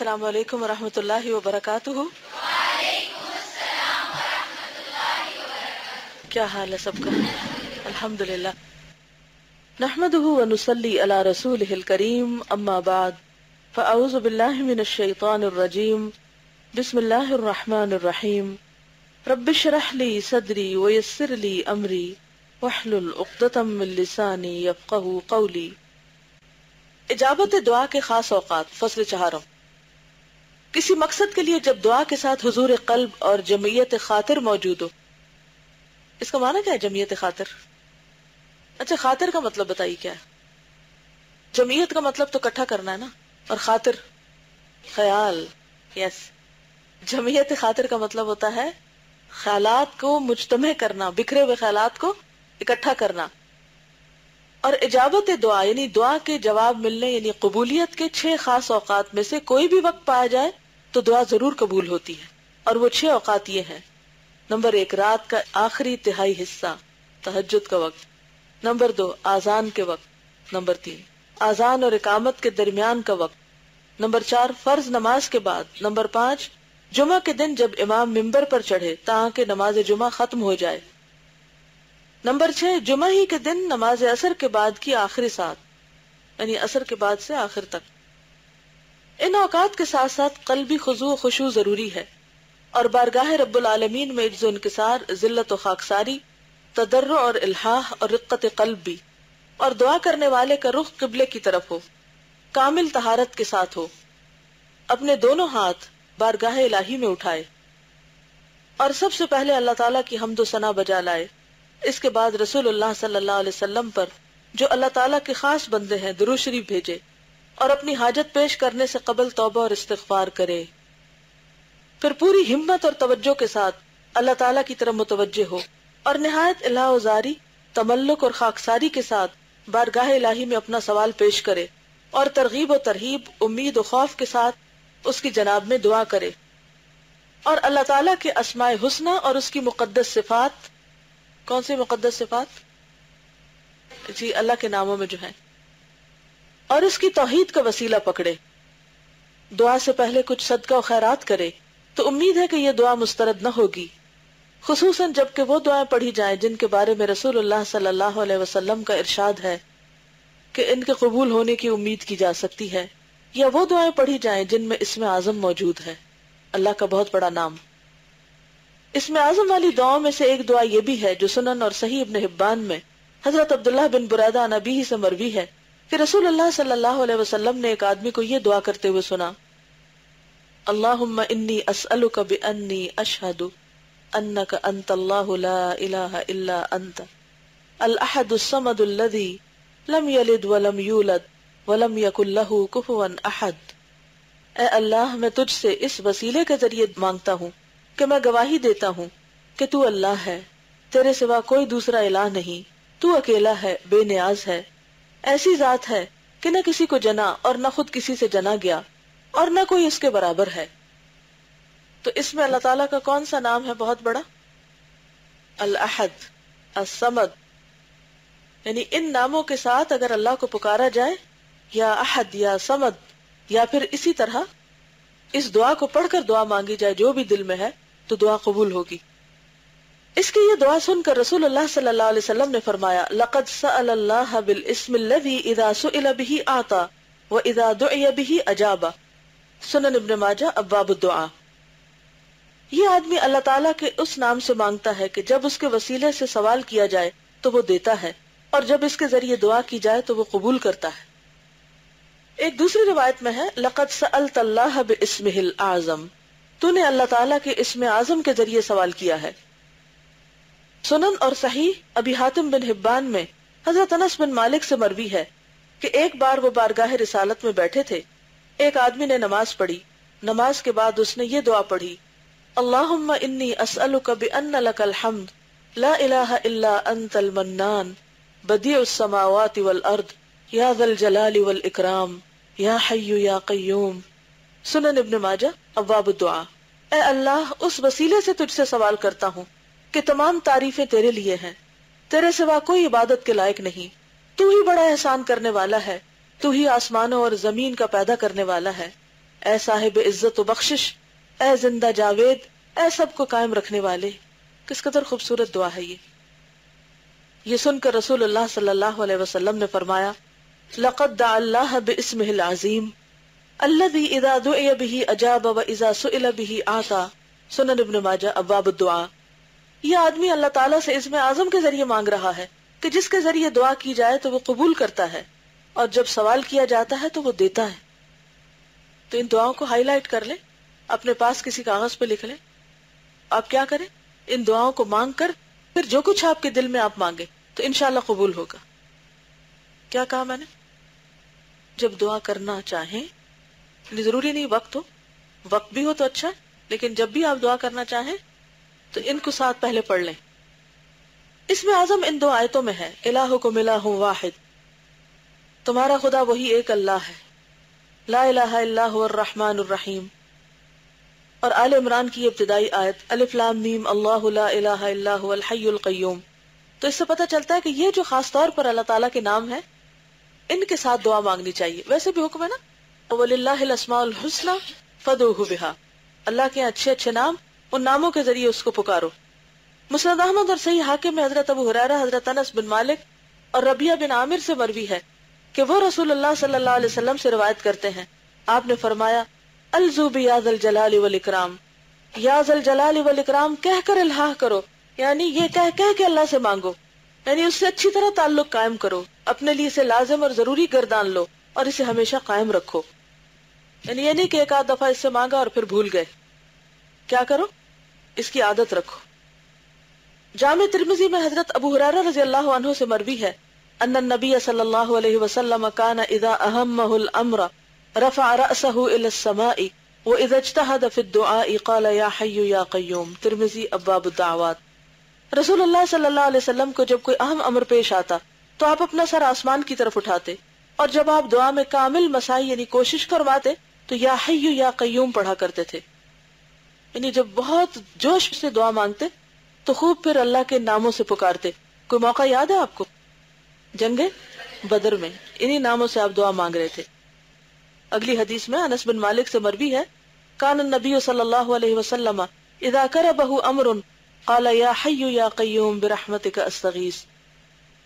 السلام علیکم ورحمۃ اللہ وبرکاتہ۔ وعلیکم السلام ورحمۃ اللہ وبرکاتہ۔ کیا حال ہے سب کا؟ الحمدللہ۔ نحمده ونصلی علی رسولہ الکریم، اما بعد فاعوذ باللہ من الشیطان الرجیم، بسم اللہ الرحمن الرحیم۔ رب اشرح لی صدری ویسر لی امری واحلل عقدۃ من لسانی یفقہوا قولی۔ اجابت دعا کے خاص اوقات، فصل چہارم۔ کسی مقصد کے لیے جب دعا کے ساتھ حضور قلب اور جمعیت خاطر موجود ہو۔ اس کا معنی کیا ہے جمعیت خاطر؟ اچھا، خاطر کا مطلب بتائیے کیا ہے؟ جمعیت کا مطلب تو اکٹھا کرنا ہے نا، اور خاطر خیال۔ یس، جمعیت خاطر کا مطلب ہوتا ہے خیالات کو مجتمع کرنا، بکھرے ہوئے خیالات کو اکٹھا کرنا۔ اور اجابت دعا یعنی دعا کے جواب ملنے، یعنی قبولیت کے 6 خاص اوقات میں سے کوئی بھی وقت پایا جائے تو دعا ضرور قبول ہوتی ہے، اور وہ 6 اوقات یہ ہیں۔ نمبر 1، رات کا آخری تہائی حصہ، تہجد کا وقت۔ نمبر 2، آذان کے وقت۔ نمبر 3، آذان اور اقامت کے درمیان کا وقت۔ نمبر 4، فرض نماز کے بعد۔ نمبر 5، جمعہ کے دن جب امام ممبر پر چڑھے تاکہ نماز جمعہ ختم ہو جائے۔ نمبر 6، جمعہ ہی کے دن نماز عصر کے بعد کی آخری ساعت، یعنی عصر کے بعد سے آخر تک۔ ان اوقات کے ساتھ ساتھ قلبی خضوع و خشوع ضروری ہے، اور بارگاہ رب العالمین میں عجز و انکسار، ذلت و خاکساری، تضرع اور الحاح اور رقت قلب بھی، اور دعا کرنے والے کا رخ قبلے کی طرف ہو، کامل طہارت کے ساتھ ہو، اپنے دونوں ہاتھ بارگاہ الہی میں اٹھائے، اور سب سے پہلے اللہ تعالیٰ کی حمد و ثنا بجا لائے۔ اس کے بعد رسول اللہ صلی اللہ علیہ وسلم پر، جو اللہ تعالیٰ کے خاص بندے ہیں، درود شریف بھیجے، اور اپنی حاجت پیش کرنے سے قبل توبہ اور استغفار کرے۔ پھر پوری ہمت اور توجہ کے ساتھ اللہ تعالیٰ کی طرف متوجہ ہو، اور نہایت الہ و زاری، تملک اور خاکساری کے ساتھ بارگاہ الہی میں اپنا سوال پیش کرے، اور ترغیب و ترہیب، امید و خوف کے ساتھ اس کی جناب میں دعا کرے، اور اللہ تعالیٰ کے اسماء حسنی اور اس کی مقدس صفات۔ کون سی مقدس صفات؟ جی، اللہ کے ناموں میں جو ہیں، اور اس کی توحید کا وسیلہ پکڑے۔ دعا سے پہلے کچھ صدقہ و خیرات کرے تو امید ہے کہ یہ دعا مسترد نہ ہوگی، خصوصاً جب کہ وہ دعائیں پڑھی جائیں جن کے بارے میں رسول اللہ صلی اللہ علیہ وسلم کا ارشاد ہے کہ ان کے قبول ہونے کی امید کی جا سکتی ہے، یا وہ دعائیں پڑھی جائیں جن میں اسم اعظم موجود ہے، اللہ کا بہت بڑا نام۔ اسم اعظم والی دعاؤں میں سے ایک دعا یہ بھی ہے جو سنن اور صحیح ابن حبان میں حضرت عبداللہ بن برادہ عن ابیہ سے مروی ہے کہ رسول اللہ صلی اللہ علیہ وسلم نے ایک آدمی کو یہ دعا کرتے ہوئے سنا: اللہم انی اسألک بانی اشہد انک انت اللہ لا الہ الا انت الاحد الصمد الذی لم یلد ولم یولد ولم یکن لہ کفوا احد۔ اے اللہ، میں تجھ سے اس وسیلے کے ذریعے مانگتا ہوں کہ میں گواہی دیتا ہوں کہ تو اللہ ہے، تیرے سوا کوئی دوسرا الہ نہیں، تو اکیلا ہے، بے نیاز ہے، ایسی ذات ہے کہ نہ کسی کو جنا اور نہ خود کسی سے جنا گیا، اور نہ کوئی اس کے برابر ہے۔ تو اس میں اللہ تعالیٰ کا کون سا نام ہے بہت بڑا؟ الاحد، الصمد۔ یعنی ان ناموں کے ساتھ اگر اللہ کو پکارا جائے، یا احد یا صمد، یا پھر اسی طرح اس دعا کو پڑھ کر دعا مانگی جائے جو بھی دل میں ہے، تو دعا قبول ہوگی۔ اس کی یہ دعا سن کر رسول اللہ صلی اللہ علیہ وسلم نے فرمایا: لقد سأل اللہ بالاسم الذی اذا سئل به اعطى واذا دعی به اجاب۔ سنن ابن ماجہ ابواب الدعاء۔ یہ آدمی اللہ تعالیٰ کے اس نام سے مانگتا ہے کہ جب اس کے وسیلے سے سوال کیا جائے تو وہ دیتا ہے، اور جب اس کے ذریعے دعا کی جائے تو وہ قبول کرتا ہے۔ ایک دوسری روایت میں ہے: لقد سألت اللہ باسمہ الاعظم، تو نے اللہ تعالیٰ کے اسم اعظم کے ذریعے سوال کیا ہے۔ سنن اور صحیح ابی حاتم بن حبان میں حضرت انس بن مالک سے مروی ہے کہ ایک بار وہ بارگاہ رسالت میں بیٹھے تھے، ایک آدمی نے نماز پڑھی، نماز کے بعد اس نے یہ دعا پڑھی: اللہم انی اسألک بان لک الحمد لا الہ الا انت المنان بدیع السماوات والارض یا ذا الجلال والاکرام یا حی یا قیوم۔ سنن ابن ماجہ ابواب الدعاء۔ اے اللہ، اس وسیلے سے تجھ سے سوال کرتا ہوں کہ تمام تعریفیں تیرے لیے ہیں، تیرے سوا کوئی عبادت کے لائق نہیں، تو ہی بڑا احسان کرنے والا ہے، تو ہی آسمانوں اور زمین کا پیدا کرنے والا ہے، اے صاحب عزت و بخشش، اے زندہ جاوید، اے سب کو قائم رکھنے والے۔ کس قدر خوبصورت دعا ہے یہ سن کر رسول اللہ صلی اللہ علیہ وسلم نے فرمایا لقد دعا اللہ باسمہ العظیم الذی اذا دعی بہ اجاب واذا سئل بہ اعطی، سنن ابن ماجہ ابواب الدعاء۔ یہ آدمی اللہ تعالیٰ سے اسم اعظم کے ذریعے مانگ رہا ہے کہ جس کے ذریعے دعا کی جائے تو وہ قبول کرتا ہے، اور جب سوال کیا جاتا ہے تو وہ دیتا ہے۔ تو ان دعاؤں کو ہائی لائٹ کر لیں، اپنے پاس کسی کاغذ پہ لکھ لیں۔ آپ کیا کریں؟ ان دعاؤں کو مانگ کر پھر جو کچھ آپ کے دل میں آپ مانگے تو انشاءاللہ قبول ہوگا۔ کیا کہا میں نے؟ جب دعا کرنا چاہیں، ضروری نہیں وقت ہو، وقت بھی ہو تو اچھا، لیکن جب بھی آپ دعا کرنا چاہیں تو ان کو ساتھ پہلے پڑھ لیں۔ اس میں اعظم ان 2 آیتوں میں ہے الہکم الہ واحد، تمہارا خدا وہی ایک اللہ ہے، لا الہ الا هو الرحمن الرحیم۔ اور آل عمران کی ابتدائی آیت الف لام میم اللہ لا الہ الا هو الحی القیوم۔ تو اس سے پتہ چلتا ہے کہ یہ جو خاص طور پر اللہ تعالیٰ کے نام ہیں ان کے ساتھ دعا مانگنی چاہیے۔ ویسے بھی حکم ہے نا وَلِلَّهِ الْأَسْمَاءُ الْحُسْنَى فَادْعُوهُ بِهَا، اللہ کے اچھے اچھے نام، ان ناموں کے ذریعے اس کو پکارو۔ مسند احمد اور صحیح حاکم میں حضرت ابو ہریرہ، حضرت انس بن مالک اور ربیعہ بن عامر سے مروی ہے کہ وہ رسول اللہ صلی اللہ علیہ وسلم سے روایت کرتے ہیں، آپ نے فرمایا الزو بیا ذا الجلال والاکرام، یا ذا الجلال والاکرام کہہ کر الہا کرو، یعنی یہ کہہ کے اللہ سے مانگو، یعنی اس سے اچھی طرح تعلق قائم کرو، اپنے لیے اسے لازم اور ضروری گردان لو اور اسے ہمیشہ قائم رکھو۔ یعنی یہ نہیں کہ ایک آدھ دفعہ اس سے مانگا اور پھر بھول گئے، کیا کرو؟ اس کی عادت رکھو۔ جامع ترمذی میں حضرت ابو ہریرہ رضی اللہ عنہ سے مروی ہے ان النبی صلی اللہ علیہ وسلم کان اذا اہمہ الامر رفع رأسہ الى السماء واذا اجتہد فی الدعاء قال یا حی یا قیوم، ترمذی ابواب الدعوات۔ رسول اللہ صلی اللہ علیہ وسلم کو جب کوئی اہم امر پیش آتا تو آپ اپنا سر آسمان کی طرف اٹھاتے، اور جب آپ دعا میں کامل مسائی یعنی کوشش کرواتے تو یا حی یا قیوم پڑھا کرتے تھے۔ یعنی جب بہت جوش سے دعا مانگتے تو خوب پھر اللہ کے ناموں سے پکارتے۔ کوئی موقع یاد ہے آپ کو؟ جنگ بدر میں انہی ناموں سے آپ دعا مانگ رہے تھے۔ اگلی حدیث میں انس بن مالک سے مروی ہے کان النبی صلی اللہ علیہ وسلم اذا کربہ امر قال یا حی یا قیوم برحمتک استغیث،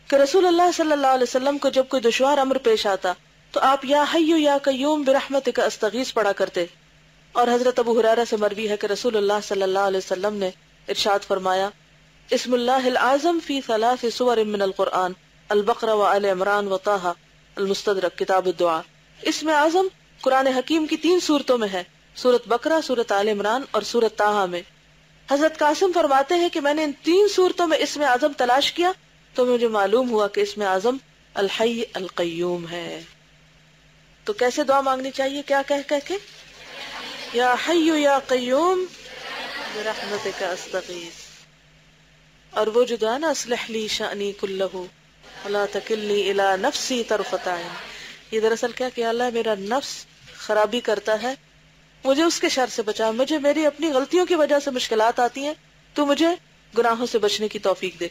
کہ رسول اللہ صلی اللہ علیہ وسلم کو جب کوئی دشوار امر پیش آتا تو آپ یا حی یا قیوم برحمتک استغیث پڑھا کرتے۔ اور حضرت ابو ہریرہ سے مروی ہے کہ رسول اللہ صلی اللہ علیہ وسلم نے ارشاد فرمایا اسم اللہ العظم فی 3 سور من القرآن البقرہ و آل عمران و طٰ المستدرک کتاب الدعاء۔ اسم اعظم قرآن حکیم کی 3 سورتوں میں ہے، سورت بقرہ، سورت آل عمران اور سورت طٰ میں۔ حضرت قاسم فرماتے ہیں کہ میں نے ان 3 سورتوں میں اسم اعظم تلاش کیا تو مجھے معلوم ہوا کہ اسم اعظم الحی القیوم ہے۔ تو کیسے دعا مانگنی چاہیے؟ کیا کہہ کے یا حی یا قیوم برحمتک استغیث۔ اور وہ جو دعا نا اصلح لی شأنی کلہ ولا تکلنی الی نفسی طرفۃ عین، یہ دراصل کیا کہ اللہ میرا نفس خرابی کرتا ہے، مجھے اس کے شر سے بچا، مجھے میری اپنی غلطیوں کی وجہ سے مشکلات آتی ہیں، تو مجھے گناہوں سے بچنے کی توفیق دے۔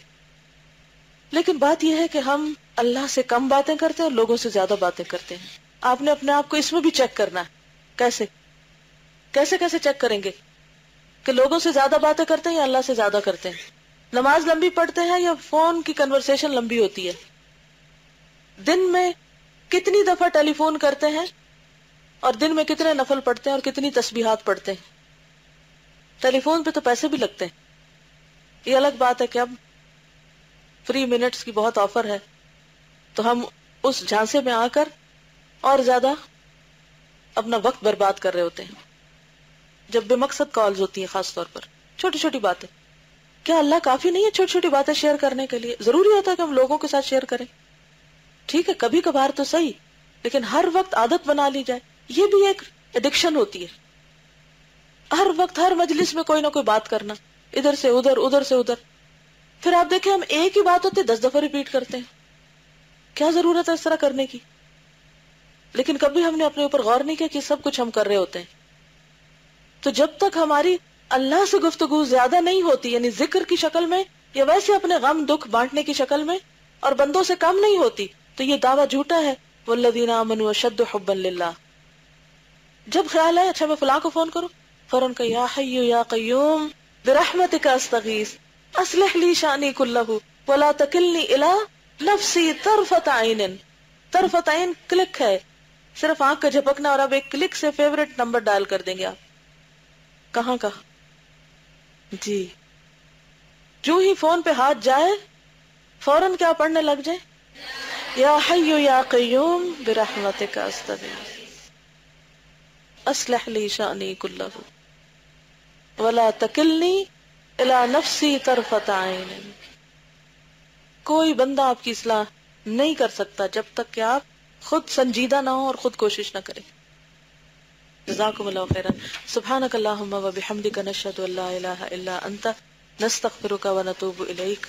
لیکن بات یہ ہے کہ ہم اللہ سے کم باتیں کرتے ہیں اور لوگوں سے زیادہ باتیں کرتے ہیں۔ آپ نے اپنے آپ کو اس میں بھی چیک کرنا ہے۔ کیسے چیک کریں گے کہ لوگوں سے زیادہ باتیں کرتے ہیں یا اللہ سے زیادہ کرتے ہیں؟ نماز لمبی پڑھتے ہیں یا فون کی کنورسیشن لمبی ہوتی ہے؟ دن میں کتنی دفعہ ٹیلی فون کرتے ہیں اور دن میں کتنے نفل پڑھتے ہیں اور کتنی تسبیحات پڑھتے ہیں؟ ٹیلی فون پہ تو پیسے بھی لگتے ہیں، یہ الگ بات ہے کہ اب فری منٹس کی بہت آفر ہے تو ہم اس جھانسے میں آ کر اور زیادہ اپنا وقت برباد کر رہے ہوتے ہیں جب بے مقصد کالز ہوتی ہیں، خاص طور پر چھوٹی چھوٹی باتیں۔ کیا اللہ کافی نہیں ہے چھوٹی چھوٹی باتیں شیئر کرنے کے لیے؟ ضروری ہوتا ہے کہ ہم لوگوں کے ساتھ شیئر کریں، ٹھیک ہے کبھی کبھار تو صحیح، لیکن ہر وقت عادت بنا لی جائے یہ بھی ایک ایڈکشن ہوتی ہے۔ ہر وقت ہر مجلس میں کوئی نہ کوئی بات کرنا، ادھر سے ادھر ادھر سے ادھر، پھر آپ دیکھیں ہم ایک ہی بات ہوتے 10 دفعہ ریپیٹ کرتے ہیں۔ کیا ضرورت ہے اس طرح کرنے کی؟ لیکن کبھی ہم نے اپنے اوپر غور نہیں کیا کہ سب کچھ ہم کر رہے ہوتے ہیں۔ تو جب تک ہماری اللہ سے گفتگو زیادہ نہیں ہوتی، یعنی ذکر کی شکل میں یا ویسے اپنے غم دکھ بانٹنے کی شکل میں، اور بندوں سے کم نہیں ہوتی، تو یہ دعویٰ جھوٹا ہے۔ والذین آمنوا اشد حبا للہ، جب خیال ہے اچھا میں فلاں کو فون کروں، فوراً کہ یا حی یا قیوم برحمتک استغیث اصلح لی شانی کلہ ولا تکلنی الی نفسی طرفت عین. طرفت عین کلک ہے، صرف آنکھ کا جھپکنا، اور اب ایک کلک سے فیورٹ نمبر ڈائل کر دیں گے آپ. کہاں کا؟ جی جو ہی فون پہ ہاتھ جائے فوراً کیا پڑھنے لگ جائے؟ یا حی یا قیوم برحمتک استغیث اصلح لی شانی کلہ ولا تکلنی الی نفسی طرفت عین. کوئی بندہ آپ کی اصلاح نہیں کر سکتا جب تک کہ آپ خود سنجیدہ نہ ہو اور خود کوشش نہ کریں. جزاکم اللہ خیرا. سبحانک اللہم و بحمدک نشہد ان لا الہ الا انت نستغفرک و نتوب الیک.